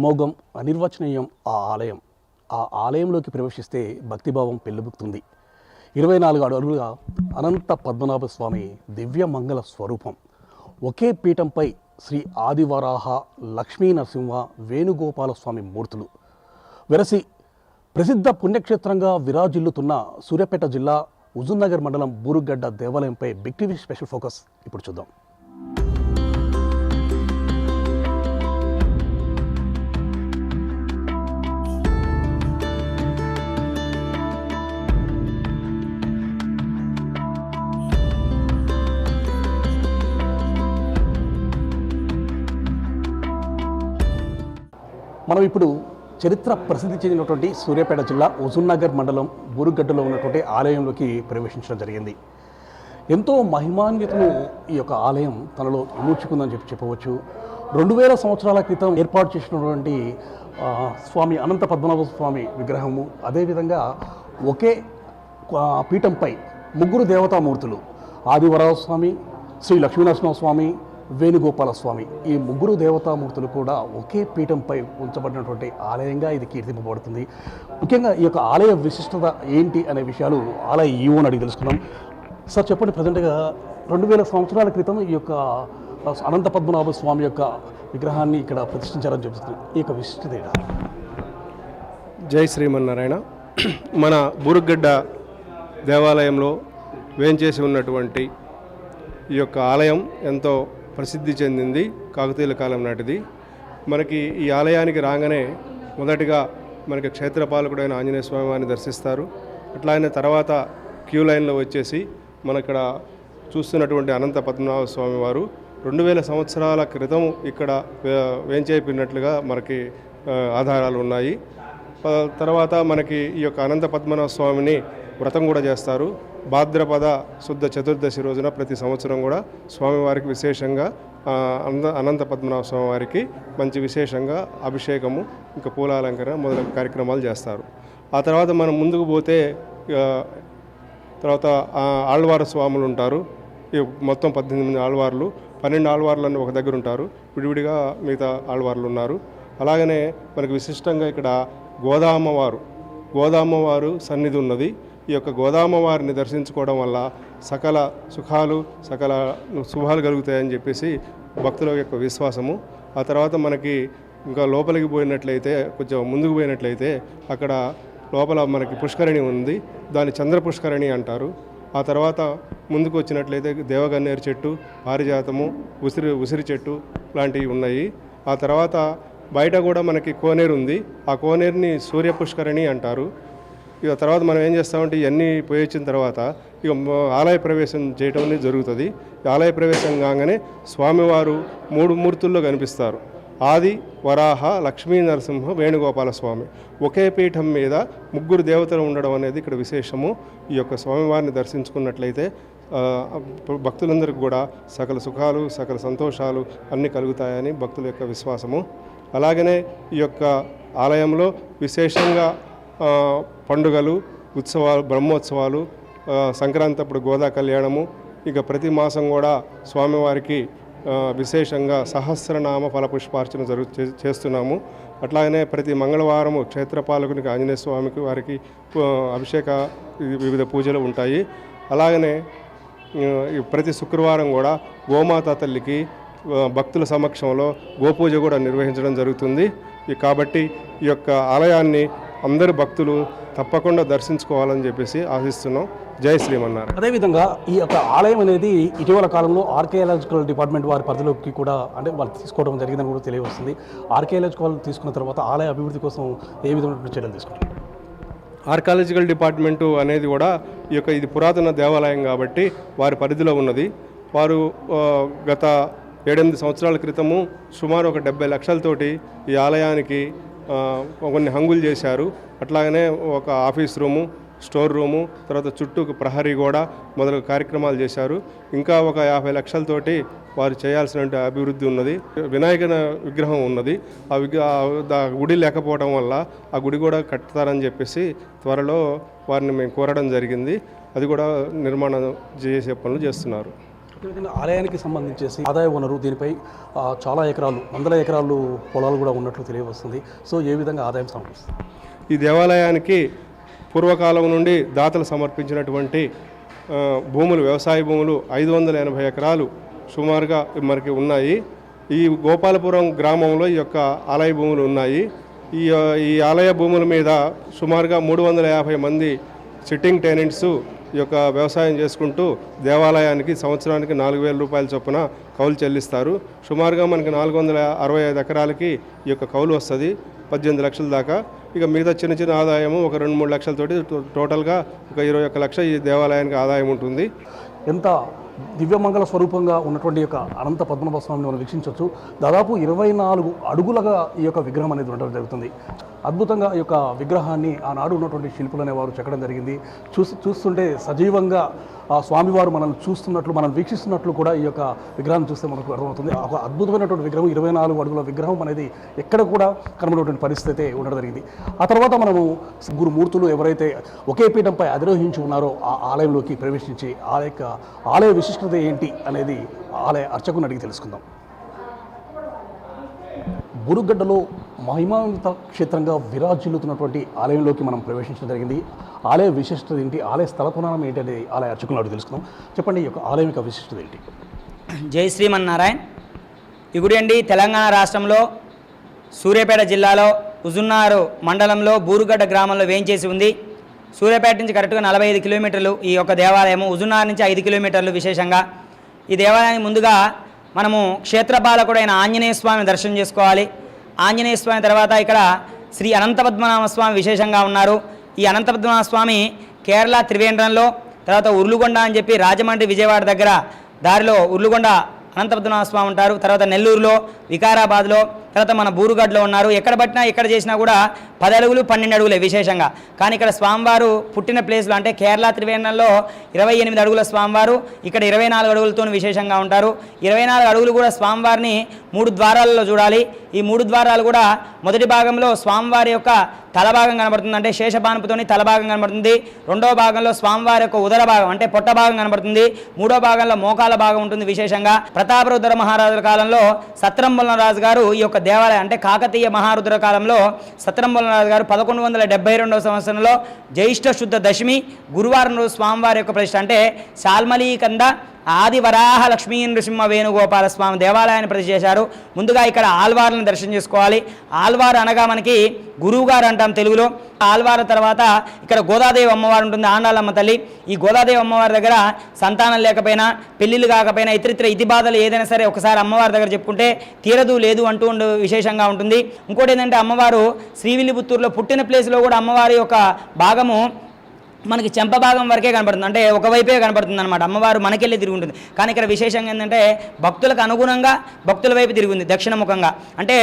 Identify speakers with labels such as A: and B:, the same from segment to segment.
A: అమోఘం, అనిర్వచనీయం ఆ ఆలయం. ఆ ఆలయంలోకి ప్రవేశిస్తే భక్తిభావం పెళ్ళిబుక్తుంది. 24 అడుగులుగా అనంత పద్మనాభ స్వామి దివ్య మంగళ స్వరూపం. ఒకే పీఠంపై శ్రీ ఆదివరాహ, లక్ష్మీ నరసింహ, వేణుగోపాల స్వామి మూర్తులు వెరసి ప్రసిద్ధ పుణ్యక్షేత్రంగా విరాజిల్లుతున్న సూర్యాపేట జిల్లా హుజూర్నగర్ మండలం బూరుగడ్డ దేవాలయంపై బిగ్ టీవీ స్పెషల్ ఫోకస్ ఇప్పుడు చూద్దాం. మనం ఇప్పుడు చరిత్ర ప్రసిద్ధి చెందినటువంటి సూర్యాపేట జిల్లా హుజూర్నగర్ మండలం బూరుగడ్డలో ఉన్నటువంటి ఆలయంలోకి ప్రవేశించడం జరిగింది. ఎంతో మహిమాన్వితను ఈ యొక్క ఆలయం తనలో ఇముడ్చుకుందని చెప్పవచ్చు. 2000 సంవత్సరాల క్రితం ఏర్పాటు చేసినటువంటి స్వామి అనంత పద్మనాభ స్వామి విగ్రహము, అదేవిధంగా ఒకే పీఠంపై ముగ్గురు దేవతామూర్తులు ఆదివరాహ స్వామి, శ్రీ లక్ష్మీనరసింహ స్వామి, వేణుగోపాల స్వామి, ఈ ముగ్గురు దేవతామూర్తులు కూడా ఒకే పీఠంపై ఉంచబడినటువంటి ఆలయంగా ఇది కీర్తింపబడుతుంది. ముఖ్యంగా ఈ యొక్క ఆలయ విశిష్టత ఏంటి అనే విషయాలు ఆలయ ఈవోని అడిగి తెలుసుకున్నాం. సార్ చెప్పండి, ప్రజెంట్గా 2000 సంవత్సరాల క్రితం ఈ యొక్క అనంత పద్మనాభ స్వామి యొక్క విగ్రహాన్ని ఇక్కడ ప్రతిష్ఠించారని చెప్తుంది. ఈ యొక్క విశిష్టత ఏంటి?
B: జై శ్రీమన్నారాయణ. మన బూరుగడ్డ దేవాలయంలో వేంచేసి ఉన్నటువంటి ఈ యొక్క ఆలయం ఎంతో ప్రసిద్ధి చెందింది. కాకతీయుల కాలం నాటిది. మనకి ఈ ఆలయానికి రాగానే మొదటిగా మనకి క్షేత్రపాలకుడైన ఆంజనేయ స్వామి వారిని దర్శిస్తారు. అట్లానే తర్వాత క్యూ లైన్లో వచ్చేసి మన ఇక్కడ చూస్తున్నటువంటి అనంత పద్మనాభ స్వామి వారు 2000 సంవత్సరాల క్రితం ఇక్కడ వేంచేపినట్లుగా మనకి ఆధారాలు ఉన్నాయి. తర్వాత మనకి ఈ యొక్క అనంత పద్మనాభ స్వామిని వ్రతం కూడా చేస్తారు. భాద్రపద శుద్ధ చతుర్దశి రోజున ప్రతి సంవత్సరం కూడా స్వామివారికి విశేషంగా అనంత పద్మనాభ స్వామి వారికి మంచి విశేషంగా అభిషేకము, ఇంకా పూలాలంకరణ మొదలైన కార్యక్రమాలు చేస్తారు. ఆ తర్వాత మనం ముందుకు పోతే తర్వాత ఆళ్వార స్వాములు ఉంటారు. ఈ మొత్తం 18 ఆళ్వార్లు, 12 ఆళ్వార్లను ఒక దగ్గర ఉంటారు. విడివిడిగా మిగతా ఆళ్వార్లు ఉన్నారు. అలాగనే మనకు విశిష్టంగా ఇక్కడ గోదామ్మవారు సన్నిధి ఉన్నది. ఈ యొక్క గోదామ్మవారిని దర్శించుకోవడం వల్ల సకల సుఖాలు, సకల శుభాలు కలుగుతాయని చెప్పేసి భక్తుల యొక్క విశ్వాసము. ఆ తర్వాత మనకి ఇంకా లోపలికి పోయినట్లయితే, కొంచెం ముందుకు పోయినట్లయితే అక్కడ లోపల మనకి పుష్కరిణి ఉంది. దాన్ని చంద్ర పుష్కరిణి అంటారు. ఆ తర్వాత ముందుకు వచ్చినట్లయితే దేవగన్నేరు చెట్టు, పారిజాతము, ఉసిరి చెట్టు లాంటివి ఉన్నాయి. ఆ తర్వాత బయట కూడా మనకి కోనేరు ఉంది. ఆ కోనేరుని సూర్య పుష్కరిణి అంటారు. ఇక తర్వాత మనం ఏం చేస్తామంటే ఇవన్నీ పోయి వచ్చిన తర్వాత ఇక ఆలయ ప్రవేశం చేయటం అనేది జరుగుతుంది. ఆలయ ప్రవేశం కాగానే స్వామివారు 3 మూర్తుల్లో కనిపిస్తారు. ఆది వరాహ, లక్ష్మీ నరసింహ, వేణుగోపాల స్వామి. ఒకే పీఠం మీద ముగ్గురు దేవతలు ఉండడం అనేది ఇక్కడ విశేషము. ఈ యొక్క స్వామివారిని దర్శించుకున్నట్లయితే భక్తులందరికీ కూడా సకల సుఖాలు, సకల సంతోషాలు అన్నీ కలుగుతాయని భక్తుల యొక్క విశ్వాసము. అలాగనే ఈ యొక్క ఆలయంలో విశేషంగా పండుగలు, ఉత్సవాలు, బ్రహ్మోత్సవాలు, సంక్రాంతి అప్పుడు గోదా కళ్యాణము, ఇక ప్రతి మాసం కూడా స్వామివారికి విశేషంగా సహస్రనామ ఫలపుష్పార్చన చేస్తున్నాము. అట్లాగనే ప్రతి మంగళవారము క్షేత్రపాలకునికి ఆంజనేయ స్వామికి వారికి అభిషేక వివిధ పూజలు ఉంటాయి. అలాగనే ప్రతి శుక్రవారం కూడా గోమాత తల్లికి భక్తుల సమక్షంలో గోపూజ కూడా నిర్వహించడం జరుగుతుంది. కాబట్టి ఈ యొక్క ఆలయాన్ని అందరు భక్తులు తప్పకుండా దర్శించుకోవాలని చెప్పేసి ఆశిస్తున్నాం. జై శ్రీమన్నారాయణ.
A: అదేవిధంగా ఈ యొక్క ఆలయం అనేది ఇటీవల కాలంలో ఆర్కియాలజికల్ డిపార్ట్మెంట్ వారి పరిధిలోకి కూడా అంటే వాళ్ళు తీసుకోవడం జరిగిందని కూడా తెలియవస్తుంది. ఆర్కియాలజికల్ తీసుకున్న తర్వాత ఆలయ అభివృద్ధి కోసం ఏ విధమైన చర్యలు తీసుకుంటారు?
B: ఆర్కియాలజికల్ డిపార్ట్మెంటు అనేది కూడా ఇది పురాతన దేవాలయం కాబట్టి వారి పరిధిలో ఉన్నది. వారు గత 7-8 సంవత్సరాల క్రితము సుమారు ఒక 70 లక్షలతోటి ఈ ఆలయానికి కొన్ని హంగులు చేశారు. అట్లాగనే ఒక ఆఫీస్ రూము, స్టోర్ రూము, తర్వాత చుట్టూ ప్రహరీ గోడ మొదలగు కార్యక్రమాలు చేశారు. ఇంకా ఒక 50 లక్షలతోటి వారు చేయాల్సిన అభివృద్ధి ఉన్నది. వినాయక విగ్రహం ఉన్నది. ఆ గుడి లేకపోవడం వల్ల ఆ గుడి కూడా కట్టుతారని చెప్పేసి త్వరలో వారిని మేము కోరడం జరిగింది. అది కూడా నిర్మాణం చేసే పనులు చేస్తున్నారు.
A: ఆలయానికి సంబంధించేసి ఆదాయ వనరు దీనిపై చాలా ఎకరాలు, వందల ఎకరాలు పొలాలు కూడా ఉన్నట్లు తెలియవస్తుంది. సో ఏ విధంగా ఆదాయం సమకూరుస్తుంది?
B: ఈ దేవాలయానికి పూర్వకాలం నుండి దాతలు సమర్పించినటువంటి భూములు, వ్యవసాయ భూములు 580 ఎకరాలు సుమారుగా మనకి ఉన్నాయి. ఈ గోపాలపురం గ్రామంలో ఈ యొక్క ఆలయ భూములు ఉన్నాయి. ఈ ఆలయ భూముల మీద సుమారుగా 350 మంది సిట్టింగ్ టెనెంట్స్ ఈ యొక్క వ్యవసాయం చేసుకుంటూ దేవాలయానికి సంవత్సరానికి 4,000 రూపాయల చొప్పున కౌలు చెల్లిస్తారు. సుమారుగా మనకి 465 ఎకరాలకి ఈ యొక్క కౌలు వస్తుంది, 18 లక్షల దాకా. ఇక మిగతా చిన్న చిన్న ఆదాయము ఒక 2-3 లక్షలతోటి టోటల్గా ఒక 21 లక్ష ఈ దేవాలయానికి ఆదాయం ఉంటుంది.
A: ఎంత దివ్యమంగళ స్వరూపంగా ఉన్నటువంటి యొక్క అనంత పద్మనాభ స్వామిని మనం వీక్షించవచ్చు. దాదాపు 24 అడుగులుగా ఈ యొక్క విగ్రహం అనేది ఉండడం జరుగుతుంది. అద్భుతంగా ఈ యొక్క విగ్రహాన్ని ఆనాడు ఉన్నటువంటి శిల్పులు అనేవారు చెక్కడం జరిగింది. చూస్తుంటే సజీవంగా ఆ స్వామివారు మనల్ని చూస్తున్నట్లు, మనం వీక్షిస్తున్నట్లు కూడా ఈ యొక్క విగ్రహాన్ని చూస్తే మనకు అర్థమవుతుంది. ఒక అద్భుతమైనటువంటి విగ్రహం, 24 అడుగుల విగ్రహం అనేది ఎక్కడ కూడా కనబడినటువంటి పరిస్థితి ఉండడం జరిగింది. ఆ తర్వాత మనము గురుమూర్తులు ఎవరైతే ఒకే పీఠంపై అధిరోహించి ఉన్నారో ఆ ఆలయంలోకి ప్రవేశించి ఆలయ విశిష్టత ఏంటి అనేది ఆలయ అర్చకుని అడిగి తెలుసుకుందాం. బురుగడ్డలో మహిమాన్విత క్షేత్రంగా విరాజిల్లుతున్నటువంటి ఆలయంలోకి మనం ప్రవేశించడం జరిగింది. ఆలయ విశిష్టత ఏంటి, ఆలయ స్థల పురాణం ఏంటి అనేది ఆలయ అర్చకులను అడిగి తెలుసుకుందాం. చెప్పండి, ఈ యొక్క ఆలయం యొక్క విశిష్టత ఏంటి?
C: జై శ్రీమన్నారాయణ. ఈ గుడి అండి తెలంగాణ రాష్ట్రంలో సూర్యాపేట జిల్లాలో హుజున్నార్ మండలంలో బూరుగడ్డ గ్రామంలో వేయించేసి ఉంది. సూర్యాపేట నుంచి కరెక్ట్గా 45 కిలోమీటర్లు ఈ యొక్క దేవాలయము, హుజున్నార్ నుంచి 5 కిలోమీటర్లు. విశేషంగా ఈ దేవాలయానికి ముందుగా మనము క్షేత్రపాలకుడైన ఆంజనేయ స్వామిని దర్శనం చేసుకోవాలి. ఆంజనేయ స్వామి తర్వాత ఇక్కడ శ్రీ అనంతపద్మనాభ స్వామి విశేషంగా ఉన్నారు. ఈ అనంతపద్మనాభ స్వామి కేరళ త్రివేంద్రంలో, తర్వాత ఉర్లుగొండ అని చెప్పి రాజమండ్రి విజయవాడ దగ్గర దారిలో ఉర్లుగొండ అనంతపద్మనాభ స్వామి ఉంటారు. తర్వాత నెల్లూరులో, వికారాబాద్లో, తర్వాత మన బూరుగడ్డలో ఉన్నారు. ఎక్కడ పట్టినా ఎక్కడ చేసినా కూడా 10 అడుగులు 12 అడుగులే విశేషంగా. కానీ ఇక్కడ స్వామివారు పుట్టిన ప్లేస్లో అంటే కేరళ త్రివేంద్రంలో 28 అడుగుల స్వామివారు, ఇక్కడ 24 అడుగులతో విశేషంగా ఉంటారు. 24 అడుగులు కూడా స్వామివారిని 3 ద్వారాలలో చూడాలి. ఈ 3 ద్వారాలు కూడా మొదటి భాగంలో స్వామివారి యొక్క తలభాగం కనబడుతుంది, అంటే శేషపానుపుతోని తలభాగం కనబడుతుంది. రెండవ భాగంలో స్వామివారి యొక్క ఉదర భాగం అంటే పొట్ట భాగం కనబడుతుంది. మూడో భాగంలో మోకాల భాగం ఉంటుంది. విశేషంగా ప్రతాపరుద్ర మహారాజుల కాలంలో సత్రంబులన రాజు గారు ఈ యొక్క దేవాలయం అంటే కాకతీయ మహారుద్ర కాలంలో సత్రంబులన రాజు గారు 1172వ సంవత్సరంలో జ్యేష్ఠ శుద్ధ దశమి గురువారం రోజు స్వామివారి యొక్క ప్రతిష్ఠ అంటే శాల్మలీకంద ఆది వరాహ లక్ష్మీ నృసింహ వేణుగోపాల స్వామి దేవాలయాన్ని ప్రతిష్ఠ చేశారు. ముందుగా ఇక్కడ ఆల్వార్లను దర్శనం చేసుకోవాలి. ఆల్వార్ అనగా మనకి గురువు గారు అంటాం తెలుగులో. ఆల్వార్ తర్వాత ఇక్కడ గోదాదేవి అమ్మవారు ఉంటుంది, ఆండాలమ్మ తల్లి. ఈ గోదాదేవి అమ్మవారి దగ్గర సంతానం లేకపోయినా, పెళ్లిళ్ళు కాకపోయినా, ఇతరితర ఇతి బాధలు ఏదైనా సరే ఒకసారి అమ్మవారి దగ్గర చెప్పుకుంటే తీరదు లేదు అంటూ విశేషంగా ఉంటుంది. ఇంకోటి ఏంటంటే అమ్మవారు శ్రీవిల్లిపుత్తూరులో పుట్టిన ప్లేస్లో కూడా అమ్మవారి యొక్క భాగము మనకి చెంప భాగం వరకే కనబడుతుంది, అంటే ఒకవైపే కనబడుతుంది అనమాట. అమ్మవారు మనకెళ్ళి తిరిగి ఉంటుంది. కానీ ఇక్కడ విశేషంగా ఏంటంటే భక్తులకు అనుగుణంగా భక్తుల వైపు తిరిగింది దక్షిణముఖంగా. అంటే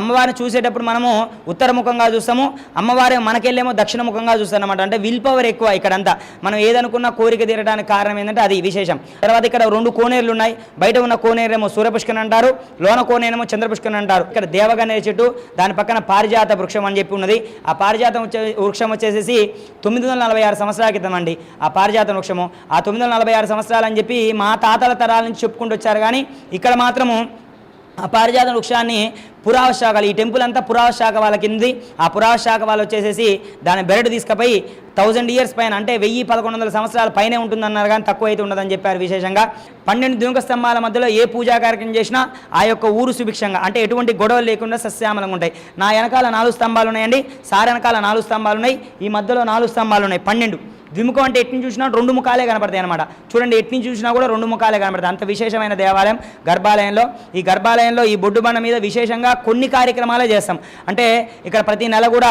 C: అమ్మవారిని చూసేటప్పుడు మనము ఉత్తరముఖంగా చూస్తాము, అమ్మవారి మనకెళ్ళేమో దక్షిణముఖంగా చూస్తాం అనమాట. అంటే విల్ పవర్ ఎక్కువ ఇక్కడంతా. మనం ఏదనుకున్నా కోరిక తీరడానికి కారణం ఏంటంటే అది విశేషం. తర్వాత ఇక్కడ 2 కోనేరులు ఉన్నాయి. బయట ఉన్న కోనేరేమో సూర్యపుష్కరణ అంటారు, లోన కోనేరేమో చంద్రపుష్కరణ అంటారు. ఇక్కడ దేవగన్నేరు చెట్టు, దాని పక్కన పారిజాత వృక్షం అని చెప్పి ఉన్నది. ఆ పారిజాత వృక్షం వచ్చేసేసి 946 సంవత్సరాల క్రితం అండి ఆ పారిజాత వృక్షము. ఆ 946 సంవత్సరాలు అని చెప్పి మా తాతల తరాల నుంచి చెప్పుకుంటూ వచ్చారు. కానీ ఇక్కడ మాత్రము ఆ పారిజాత వృక్షాన్ని పురావస్తు శాఖలు, ఈ టెంపుల్ అంతా పురావస్తు శాఖ వాళ్ళ కింది. ఆ పురావస్తు శాఖ వాళ్ళు వచ్చేసేసి దాని బెరడు తీసుకుపోయి 1000 years పైన అంటే 1100 సంవత్సరాల పైనే ఉంటుందన్నారు, కానీ తక్కువ అయితే ఉండదని చెప్పారు. విశేషంగా 12 దినుక స్తంభాల మధ్యలో ఏ పూజా కార్యక్రమం చేసినా ఆ యొక్క ఊరు సుభిక్షంగా అంటే ఎటువంటి గొడవలు లేకుండా సస్యామలంగా ఉంటాయి. నా వెనకాల 4 స్తంభాలు ఉన్నాయండి, సార్ వెనకాల 4 స్తంభాలు ఉన్నాయి, ఈ మధ్యలో 4 స్తంభాలు ఉన్నాయి. 12 ద్విముఖం అంటే ఎట్ని చూసినా 2 ముఖాలే కనపడతాయి అనమాట. చూడండి, ఎట్ని చూసినా కూడా 2 ముఖాలే కనపడతాయి. అంత విశేషమైన దేవాలయం గర్భాలయంలో. ఈ గర్భాలయంలో ఈ బొడ్డుబండ మీద విశేషంగా కొన్ని కార్యక్రమాలే చేస్తాం. అంటే ఇక్కడ ప్రతి నెల కూడా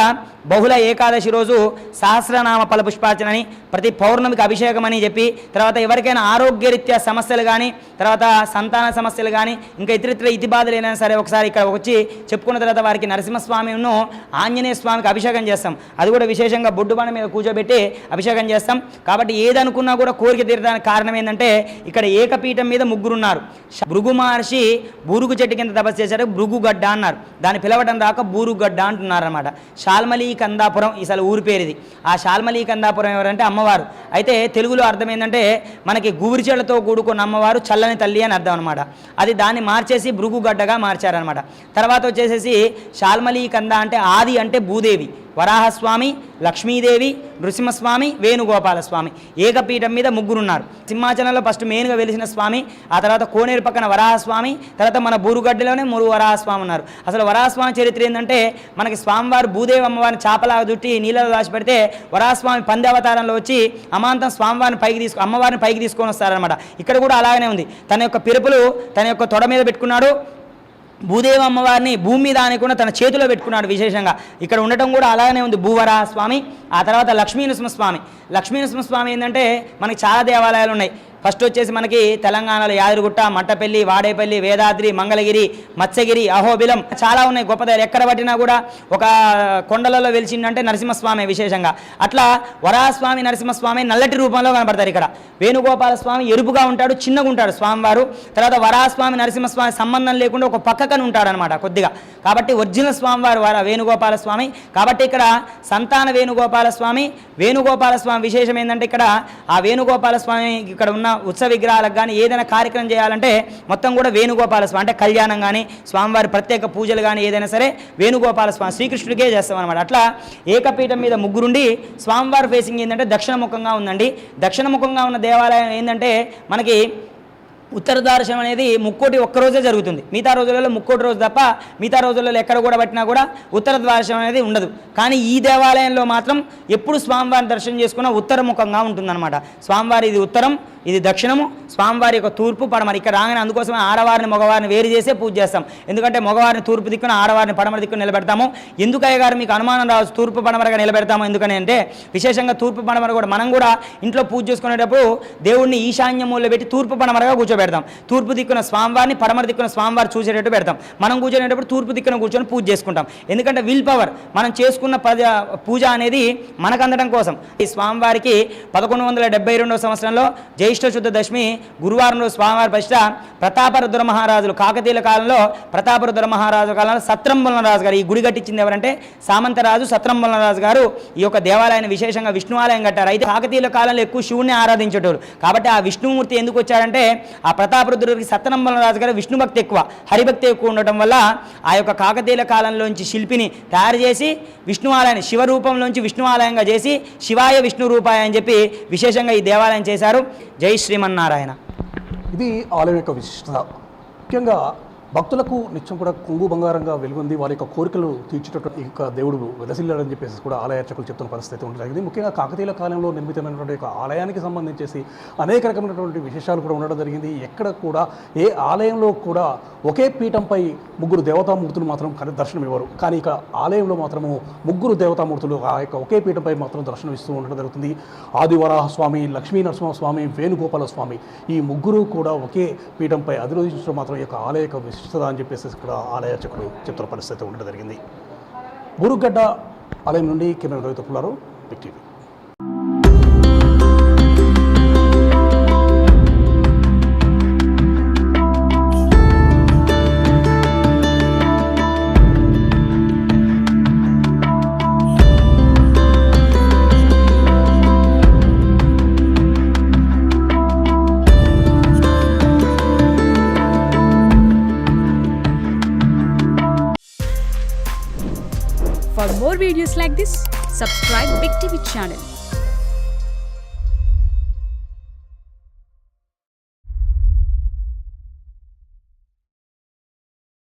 C: బహుళ ఏకాదశి రోజు సహస్రనామ ఫల పుష్పార్చనని, ప్రతి పౌర్ణమికి అభిషేకం అని చెప్పి, తర్వాత ఎవరికైనా ఆరోగ్యరీత్యా సమస్యలు కానీ, తర్వాత సంతాన సమస్యలు కానీ, ఇంకా ఇతరితర ఇతి బాధలు అయినా సరే ఒకసారి ఇక్కడ వచ్చి చెప్పుకున్న తర్వాత వారికి నరసింహస్వామిను ఆంజనేయ స్వామికి అభిషేకం చేస్తాం. అది కూడా విశేషంగా బొడ్డుబండ మీద కూర్చోబెట్టి అభిషేకం చేస్తాం. కాబట్టి ఏదనుకున్నా కూడా కోరిక తీరడానికి కారణం ఏంటంటే ఇక్కడ ఏకపీఠం మీద 3 ఉన్నారు. భృగు మహర్షి బూరుగు చెట్టు కింద తపస్సు చేశారు, భృగుగడ్డ అన్నారు. దాన్ని పిలవడం రాక బూరుగడ్డ అంటున్నారు అనమాట. శాల్మలీ కందాపురం అసలు ఊరి పేరు ఇది. ఆ శాల్మలీ కందాపురం ఎవరంటే అమ్మవారు. అయితే తెలుగులో అర్థం ఏంటంటే మనకి గురిచెలతో కూడుకున్న అమ్మవారు చల్లని తల్లి అని అర్థం అనమాట. అది దాన్ని మార్చేసి భృగుగడ్డగా మార్చారనమాట. తర్వాత వచ్చేసేసి శాల్మలీ కంద అంటే ఆది అంటే భూదేవి, వరాహస్వామి, లక్ష్మీదేవి, నృసింహస్వామి, వేణుగోపాలస్వామి ఏకపీఠం మీద ముగ్గురున్నారు. సింహాచలంలో ఫస్ట్ మెయిన్గా వెలిసిన స్వామి, ఆ తర్వాత కోనేరు పక్కన వరాహస్వామి, తర్వాత మన బూరుగడ్డలోనే మురుగు వరాహస్వామి ఉన్నారు. అసలు వరాహస్వామి చరిత్ర ఏంటంటే మనకి స్వామివారు భూదేవి అమ్మవారిని చాపలాగా చుట్టి నీళ్ళలో దాచిపెడితే వరాహస్వామి పంది అవతారంలో వచ్చి అమాంతం స్వామివారిని అమ్మవారిని పైకి తీసుకొని వస్తారనమాట. ఇక్కడ కూడా అలాగనే ఉంది. తన యొక్క పిరుపులు తన యొక్క తొడ మీద పెట్టుకున్నాడు, భూదేవి అమ్మవారిని భూమి మీద ఆనకుండా తన చేతిలో పెట్టుకున్నాడు. విశేషంగా ఇక్కడ ఉండటం కూడా అలాగనే ఉంది భూవరాహ స్వామి. ఆ తర్వాత లక్ష్మీ నృసింహస్వామి. లక్ష్మీ నృసింహస్వామి ఏంటంటే మనకి చాలా దేవాలయాలు ఉన్నాయి. ఫస్ట్ వచ్చేసి మనకి తెలంగాణలో యాదగిరిగుట్ట, మట్టపల్లి, వాడేపల్లి, వేదాద్రి, మంగళగిరి, మత్స్యగిరి, అహోబిలం చాలా ఉన్నాయి గొప్ప దగ్గర. ఎక్కడ పట్టినా కూడా ఒక కొండలలో వెలిచిందంటే నరసింహస్వామి విశేషంగా. అట్లా వరాహస్వామి నరసింహస్వామి నల్లటి రూపంలో కనబడతారు. ఇక్కడ వేణుగోపాల స్వామి ఎరుపుగా ఉంటాడు, చిన్నగా ఉంటాడు స్వామివారు. తర్వాత వరాహస్వామి నరసింహస్వామి సంబంధం లేకుండా ఒక పక్కకని ఉంటాడు అనమాట కొద్దిగా. కాబట్టి ఒరిజినల్ స్వామివారు వేణుగోపాల స్వామి. కాబట్టి ఇక్కడ సంతాన వేణుగోపాల స్వామి. వేణుగోపాల స్వామి విశేషం ఏంటంటే ఇక్కడ ఆ వేణుగోపాల స్వామి ఇక్కడ ఉన్న ఉత్సవ విగ్రహాలకు కానీ ఏదైనా కార్యక్రమం చేయాలంటే మొత్తం కూడా వేణుగోపాల స్వామి అంటే కళ్యాణం కానీ స్వామివారి ప్రత్యేక పూజలు కానీ ఏదైనా సరే వేణుగోపాల స్వామి శ్రీకృష్ణుడికే చేస్తాం అనమాట. అట్లా ఏకపీఠం మీద ముగ్గురుండి స్వామివారి ఫేసింగ్ ఏంటంటే దక్షిణముఖంగా ఉందండి. దక్షిణముఖంగా ఉన్న దేవాలయం ఏంటంటే మనకి ఉత్తర దర్శనం అనేది ముక్కోటి ఒక్కరోజే జరుగుతుంది. మిగతా రోజులలో ముక్కోటి రోజు తప్ప మిగతా రోజులలో ఎక్కడ కూడా పట్టినా కూడా ఉత్తర దర్శనం అనేది ఉండదు. కానీ ఈ దేవాలయంలో మాత్రం ఎప్పుడు స్వామివారిని దర్శనం చేసుకున్నా ఉత్తరముఖంగా ఉంటుందన్నమాట. స్వామివారి ఇది ఉత్తరం, ఇది దక్షిణము, స్వామివారి యొక్క తూర్పు పడమర. ఇక్కడ రాగానే అందుకోసమే ఆడవారిని మగవారిని వేరు చేసే పూజ చేస్తాం. ఎందుకంటే మగవారిని తూర్పు దిక్కున ఆడవారిని పడమర దిక్కున నిలబెడతాము. ఎందుకయ్య గారు మీకు అనుమానం రావచ్చు తూర్పు పడమరగా నిలబెడతాము ఎందుకని అంటే విశేషంగా తూర్పు పడమర కూడా మనం కూడా ఇంట్లో పూజ చేసుకునేటప్పుడు దేవుడిని ఈశాన్య మూలలో పెట్టి తూర్పు పడమరగా కూర్చోబెడతాం. తూర్పు దిక్కున స్వామివారిని పడమర దిక్కున స్వామివారు చూసేటట్టు పెడతాం. మనం కూర్చునేటప్పుడు తూర్పు దిక్కున కూర్చొని పూజ చేసుకుంటాం. ఎందుకంటే విల్ పవర్ మనం చేసుకున్న పూజ అనేది మనకు అందడం కోసం. ఈ స్వామివారికి 1172 సంవత్సరంలో జ్యేష్ఠ శుద్ధ దశమి గురువారం రోజు స్వామివారి ప్రతిష్ట ప్రతాపరుద్ర మహారాజులు కాకతీయుల కాలంలో ప్రతాపరుద్ర మహారాజు కాలంలో సత్రంబులన రాజు గారు ఈ గుడి కట్టించింది ఎవరంటే సామంతరాజు సత్రంబులన రాజు గారు ఈ యొక్క దేవాలయాన్ని విశేషంగా విష్ణు ఆలయం కట్టారు. అయితే కాకతీయుల కాలంలో ఎక్కువ శివుణ్ణి ఆరాధించేటోరు కాబట్టి ఆ విష్ణుమూర్తి ఎందుకు వచ్చారంటే ఆ ప్రతాపరుద్రుడికి సత్రంబులన రాజు గారు విష్ణు భక్తి ఎక్కువ, హరిభక్తి ఎక్కువ ఉండటం వల్ల ఆ యొక్క కాకతీయుల కాలంలోంచి శిల్పిని తయారు చేసి విష్ణు ఆలయాన్ని శివరూపంలోంచి విష్ణు ఆలయంగా చేసి శివాయ విష్ణు రూపాయ అని చెప్పి విశేషంగా ఈ దేవాలయం చేశారు. జై శ్రీమన్నారాయణ.
A: ఇది ఆలయం యొక్క విశిష్టత. ముఖ్యంగా భక్తులకు నిత్యం కూడా కొంగు బంగారంగా వెలుగుంది. వారి యొక్క కోరికలు తీర్చేటటువంటి యొక్క దేవుడు వెలసిల్లాడని చెప్పేసి కూడా ఆలయ అర్చకులు చెప్తున్న పరిస్థితి ఉంటుంది. ముఖ్యంగా కాకతీయుల కాలంలో నిర్మితమైనటువంటి యొక్క ఆలయానికి సంబంధించేసి అనేక రకమైనటువంటి విశేషాలు కూడా ఉండడం జరిగింది. ఎక్కడ కూడా ఏ ఆలయంలో కూడా ఒకే పీఠంపై ముగ్గురు దేవతామూర్తులు మాత్రం దర్శనం ఇవ్వరు. కానీ ఇక ఆలయంలో మాత్రము ముగ్గురు దేవతామూర్తులు ఆ యొక్క ఒకే పీఠంపై మాత్రం దర్శనం ఇస్తూ ఉండడం జరుగుతుంది. ఆదివరాహ స్వామి, లక్ష్మీ నరసింహస్వామి, వేణుగోపాల స్వామి ఈ ముగ్గురు కూడా ఒకే పీఠంపై అధిరోహించడం మాత్రం ఈ యొక్క ఆలయ యొక్క విశిష్టత అని చెప్పేసి ఇక్కడ ఆలయ అర్చకులు చెప్తున్న పరిస్థితి ఉండడం జరిగింది. బూరుగడ్డ ఆలయం నుండి కెమెరా రవితో పుల్లారు, big TV.
D: For more videos like this, subscribe Big TV channel.